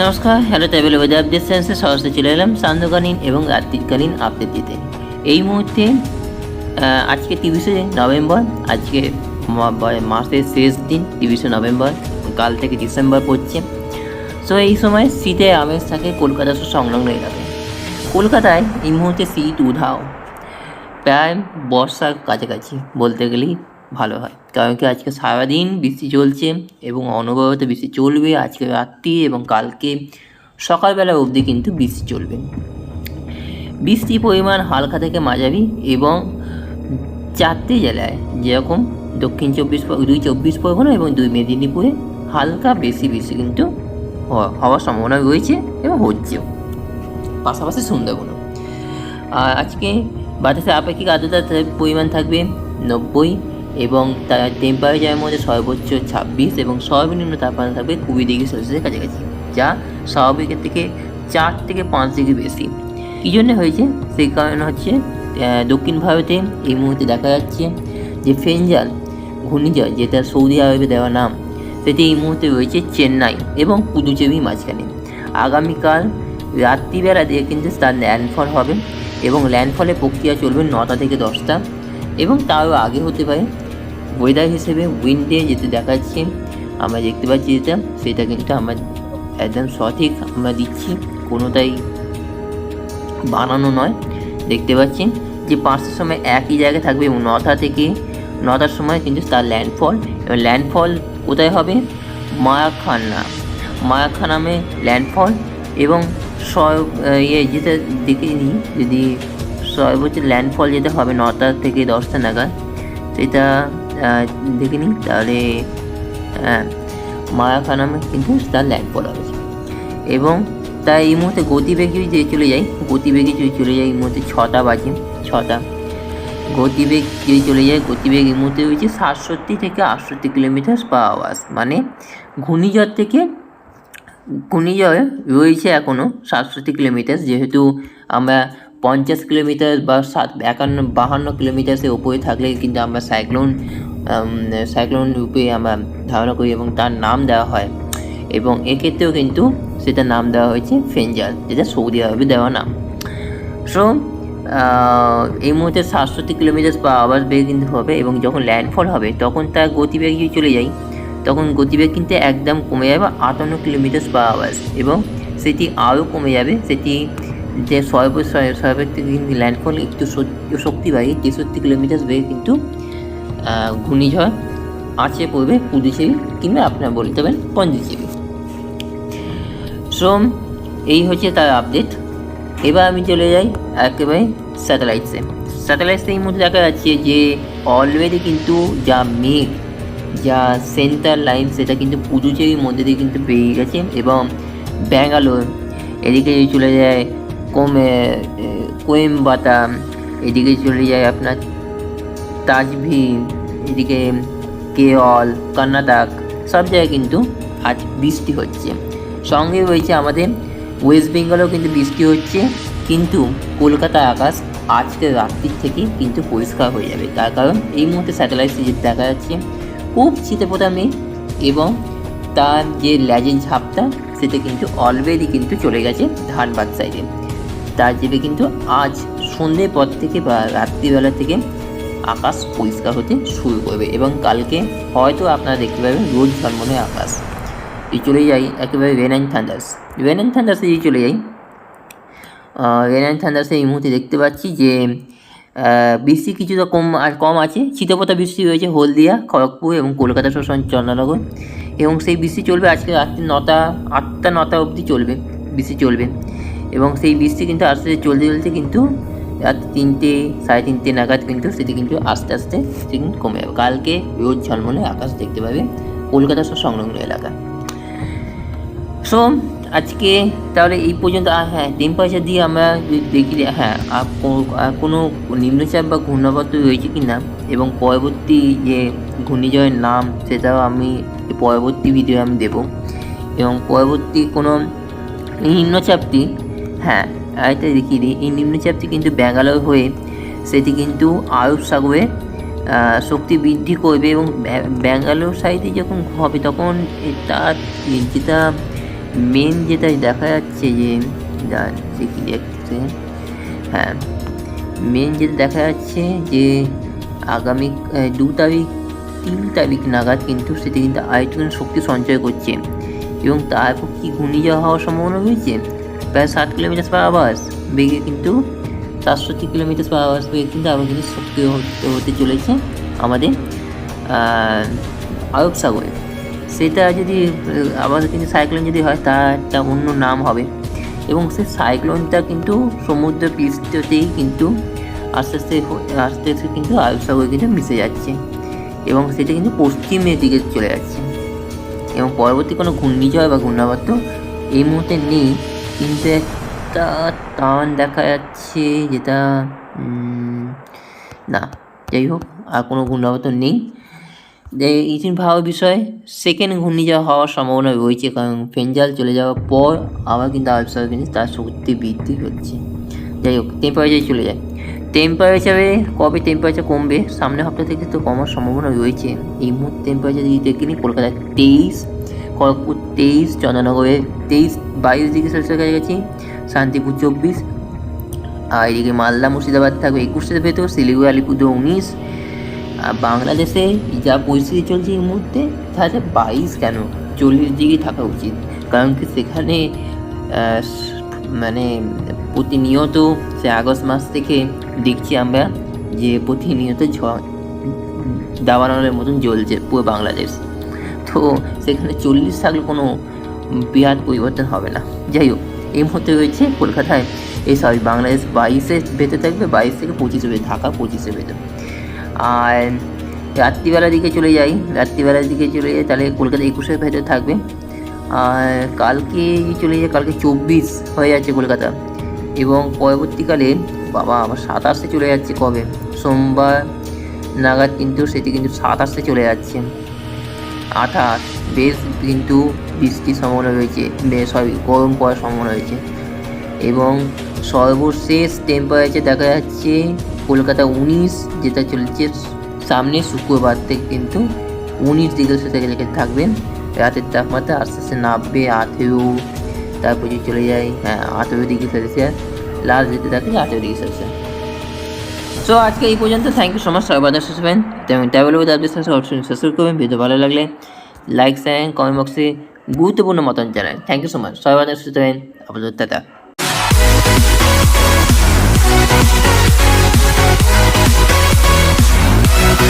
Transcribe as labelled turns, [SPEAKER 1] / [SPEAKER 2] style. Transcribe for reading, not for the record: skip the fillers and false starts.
[SPEAKER 1] নমস্কার, hello travel weather update সেন্সে সরাসরি চলে এলাম সান্ধ্যকালীন এবং রাত্রিকালীন আপডেট দিতে। এই মুহূর্তে আজকে 30শে নভেম্বর, আজকে মাসের শেষ দিন 30শে নভেম্বর, কাল থেকে ডিসেম্বর পড়ছে। সো এই সময় শীতের আমেজ থাকে কলকাতা সংলগ্ন এলাকায়। কলকাতায় এই মুহূর্তে শীত উধাও, প্রায় বর্ষার কাছাকাছি বলতে গেলেই ভালো হয়, কারণ কি আজকে সারাদিন বৃষ্টি চলছে এবং অনবরত বৃষ্টি চলবে। আজকে রাত্রি এবং কালকে সকালবেলা অবধি কিন্তু বৃষ্টি চলবে। বৃষ্টির পরিমাণ হালকা থেকে মাঝারি এবং 4টে জেলায়, যেরকম দক্ষিণ 24 পরগনা এবং 2 মেদিনীপুরে হালকা বেশি বৃষ্টি কিন্তু হওয়ার সম্ভাবনা রয়েছে এবং হচ্ছেও, পাশাপাশি সুন্দরবনও। আর আজকে বাতাসে আপেক্ষিক আর্দ্রতার পরিমাণ থাকবে 90 এবং তার টেম্পারেচারের মধ্যে সর্বোচ্চ 26 এবং সর্বনিম্ন তাপমাত্রা থাকবে 20 ডিগ্রি সেলসিয়াসের কাছাকাছি, যা স্বাভাবিকের থেকে 4 থেকে 5 ডিগ্রি বেশি। কী জন্য হয়েছে সেই কারণ হচ্ছে দক্ষিণ ভারতে এই মুহূর্তে দেখা যাচ্ছে যে ফেঞ্জাল ঘূর্ণিঝড়, যেটা সৌদি আরবে দেওয়া নাম, সেটি এই মুহূর্তে রয়েছে চেন্নাই এবং পুদুচেরির মাঝখানে। আগামীকাল রাত্রিবেলা দিয়ে কিন্তু তার ল্যান্ডফল হবে এবং ল্যান্ডফলের প্রক্রিয়া চলবে 9টা থেকে 10টা এবং তারও আগে হতে পারে। ওয়েদার হিসেবে উইন্ডে যেটা দেখাচ্ছে আমরা দেখতে পাচ্ছি, সেটা কিন্তু আমরা একদম সঠিক আমরা দিচ্ছি, কোনোটাই বানানো নয়। দেখতে পাচ্ছি যে 5টার সময় একই জায়গায় থাকবে এবং 9টার সময় কিন্তু তার ল্যান্ডফল, এবং ল্যান্ডফল কোথায় হবে? মায়াখানামে ল্যান্ডফল এবং যেটা দেখে নিই, যদি সর্বোচ্চ ল্যান্ডফল যেটা হবে 9টা থেকে 10টা নাগাদ, সেটা দেখে নিই, তাহলে মায়াখানামে কিন্তু তার ল্যান্ডফল হবে। এবং তাই এই মুহূর্তে গতিবেগ যদি চলে যায় এই মুহূর্তে 6টা বাজে, গতিবেগ যদি চলে যায়, গতিবেগ এই মুহূর্তে রয়েছে 67 থেকে 68 কিলোমিটার পার আওয়ার। মানে ঘূর্ণিঝড় রয়েছে এখনও 67 কিলোমিটার, যেহেতু আমরা 50 কিলোমিটার বা 52 কিলোমিটারের ওপরে থাকলে কিন্তু আমরা সাইক্লোন রূপে আমরা ধারণা করি এবং তার নাম দেওয়া হয়, এবং এক্ষেত্রেও কিন্তু সেটা নাম দেওয়া হয়েছে ফেঞ্জাল, যেটা সৌদি আরবে দেওয়া নাম। সো এই মুহূর্তে 67 কিলোমিটার পার আওয়ার বেগে কিন্তু হবে, এবং যখন ল্যান্ডফল হবে তখন তার গতিবেগ যদি চলে যায়, তখন গতিবেগ কিন্তু একদম কমে যাবে 58 কিলোমিটার পার আওয়ার, এবং সেটি আরও কমে যাবে। সেটি যে সর্বেক থেকে কিন্তু ল্যান্ডফল একটু শক্তি বাড়িয়ে 63 কিলোমিটার বেগে কিন্তু ঘূর্ণিঝড় আছড়ে পড়বে পুদুচেরি, কিংবা আপনারা বলতে পারেন পন্ডিচেরি। সো এই হচ্ছে তার আপডেট। এবার আমি চলে যাই একেবারে স্যাটেলাইটসে। এই মধ্যে দেখা যাচ্ছে যে অলরেডি কিন্তু যা মেঘ, যা সেন্টার লাইন, সেটা কিন্তু পুদুচেরির মধ্যে দিয়ে কিন্তু বেরিয়ে গেছে, এবং ব্যাঙ্গালোর, এদিকে চলে যায় কোয়েম্বাটা, এদিকে চলে যায় আপনার তাজভি, এদিকে কেরল, কর্ণাটক, সব জায়গায় কিন্তু আজ বৃষ্টি হচ্ছে। সঙ্গে রয়েছে আমাদের ওয়েস্ট বেঙ্গলেও কিন্তু বৃষ্টি হচ্ছে, কিন্তু কলকাতার আকাশ আজকে রাত্রির থেকে কিন্তু পরিষ্কার হয়ে যাবে। তার কারণ এই মুহূর্তে স্যাটেলাইটে যেটা দেখা যাচ্ছে খুব ছিটে ফোটা মেঘ, এবং তার যে ল্যাজের ঝাপটা সেটা কিন্তু অলরেডি কিন্তু চলে গেছে ধানবাদ সাইডে। তার জেরে কিন্তু আজ সন্ধ্যের পর থেকে বা রাত্রিবেলা থেকে আকাশ পরিষ্কার হতে শুরু করবে, এবং কালকে হয়তো আপনারা দেখতে পাবেন রোদ ঝলমলে আকাশ। এই চলে যাই একেবারে রেন অ্যান্ড থান্ডার্সে যদি চলে যাই, রেন অ্যান্ড থান্ডার্সে এই মুহূর্তে দেখতে পাচ্ছি যে বৃষ্টি কিছুটা কম আছে। ছিটেফোঁটা বৃষ্টি রয়েছে হলদিয়া, খড়গপুর এবং কলকাতা সহ চন্দ্রনগর, এবং সেই বৃষ্টি চলবে আজকে রাত্রি 9টা অবধি বৃষ্টি চলবে, এবং সেই বৃষ্টি কিন্তু আস্তে আস্তে চলতে কিন্তু রাত 3টে 3:30 নাগাদ কিন্তু সেটি কিন্তু আস্তে আস্তে কিন্তু কমে যাবে। কালকে রোদ ঝলমলে আকাশ দেখতে পাবে কলকাতা সহ সংলগ্ন এলাকা। সো আজকে তাহলে এই পর্যন্ত। হ্যাঁ, টেম্পারেচার দিয়ে আমরা যদি দেখি, হ্যাঁ কোনো নিম্নচাপ বা ঘূর্ণাবর্ত রয়েছে কি না, এবং পরবর্তী যে ঘূর্ণিঝড়ের নাম সেটাও আমি পরবর্তী ভিডিও আমি দেবো, এবং পরবর্তী কোনো নিম্নচাপটি, হ্যাঁ আরেকটা দেখিয়ে দিই, এই নিম্নচাপটি কিন্তু ব্যাঙ্গালোর হয়ে সেটি কিন্তু আরব সাগরে শক্তি বৃদ্ধি করবে, এবং ব্যাঙ্গালোর সাইডে যখন হবে তখন তার যেটা মেন যেটা দেখা যাচ্ছে যে যাচ্ছে কি দেখছে, হ্যাঁ মেন যেটা দেখা যাচ্ছে যে আগামী 2 তারিখ 3 তারিখ নাগাদ কিন্তু সেটি কিন্তু আরেকটুখানি শক্তি সঞ্চয় করছে এবং তারপর কি ঘূর্ণিঝড় হওয়ার সম্ভাবনা রয়েছে প্রায় 60 কিলোমিটার পার আওয়ার্স বেগে, কিন্তু 67 কিলোমিটার পার আওয়ার্স বেগে কিন্তু আবার কিন্তু সক্রিয় হতে চলেছে আমাদের আরব সাগরে। সেটা যদি আমাদের কিন্তু সাইক্লোন যদি হয় তার একটা অন্য নাম হবে এবং সেই সাইক্লোনটা কিন্তু সমুদ্র পৃষ্ঠতেই কিন্তু আস্তে আস্তে আস্তে আস্তে কিন্তু আরব সাগরে কিন্তু মিশে যাচ্ছে এবং সেটা কিন্তু পশ্চিমের দিকে চলে যাচ্ছে এবং পরবর্তী কোনো ঘূর্ণিঝড় বা ঘূর্ণাবর্ত এই মুহূর্তে নেই, কিন্তু একটা টান দেখা যাচ্ছে যেটা না, যাই হোক আর কোনো ঘূর্ণাবর্ত নেই। এই ভাবার বিষয় সেকেন্ড ঘূর্ণিঝড় হওয়ার সম্ভাবনা রয়েছে, কারণ ফেঞ্জাল চলে যাওয়ার পর আবার কিন্তু আরব সাগরে কিন্তু তার শক্তি বৃদ্ধি হচ্ছে। যাই হোক, টেম্পারেচার চলে যায়। টেম্পারেচারে কবে টেম্পারেচার কমবে, সামনের সপ্তাহ থেকে তো কমার সম্ভাবনা রয়েছে। এই মুহূর্তে টেম্পারেচার যদি দেখে নিই, কলকাতায় 23, খড়গপুর 23, চন্দ্রনগরে 22 ডিগ্রি সেলসিয়াস কাছাকাছি, শান্তিপুর 24, আর এদিকে মালদা মুর্শিদাবাদ থাকবে 21-এর ভেতর, শিলিগুড়ি আলিপুরদুয়ার 19। আর বাংলাদেশে যা পরিস্থিতি চলছে এই মুহূর্তে, তাহলে 22 কেন 40 ডিগ্রি থাকা উচিত, কারণ কি সেখানে মানে প্রতিনিয়ত সে আগস্ট মাস থেকে দেখছি আমরা যে প্রতিনিয়ত দাবানলের মতন জ্বলছে পুরো বাংলাদেশ। তো সেখানে 40 থাকলে কোনো বিরাট পরিবর্তন হবে না। যাই হোক, এই মুহূর্তে রয়েছে কলকাতায় বাংলাদেশ 22-এর ভেতর থাকবে, 22 থেকে 25-এর ভেতর, ঢাকা 25-এর ভেতর। আর রাত্রিবেলার দিকে চলে যাই, তাহলে কলকাতা 21-এর ভেতর থাকবে। আর কালকে চলে যায়, কালকে 24 হয়ে যাচ্ছে কলকাতা এবং পরবর্তীকালে বাবা আবার 27-এ চলে যাচ্ছে, কবে সোমবার নাগাদ কিন্তু সেটি কিন্তু 27-এ চলে যাচ্ছে। 28 বেশ কিন্তু বৃষ্টির সম্ভাবনা রয়েছে, গরম পড়ার সম্ভাবনা রয়েছে এবং সর্বশেষ টেম্পারেচার দেখা যাচ্ছে কলকাতা 19, যেটা চলছে সামনে শুক্রবার থেকে কিন্তু 19 ডিগ্রি সেলসিয়াস থাকবে। রাতের তাপমাত্রা আস্তে আস্তে নামবে 18, তারপর যদি চলে যায় 18 ডিগ্রি সেলসিয়াস, লাস্ট যেতে থাকে 18 ডিগ্রি সেলসিয়াস। সো আজকে এই পর্যন্ত, থ্যাংক ইউ সো মাচ সবাই বাজার শুনবেন তেমন travel with update option subscribe করবেন, ভিডিও ভালো লাগলে লাইক শেয়ার কমেন্ট বক্সে গুরুত্বপূর্ণ মতামত জানান। থ্যাংক ইউ সো মাচ সবাই বাজার শুনবেন, আপাতত টাটা।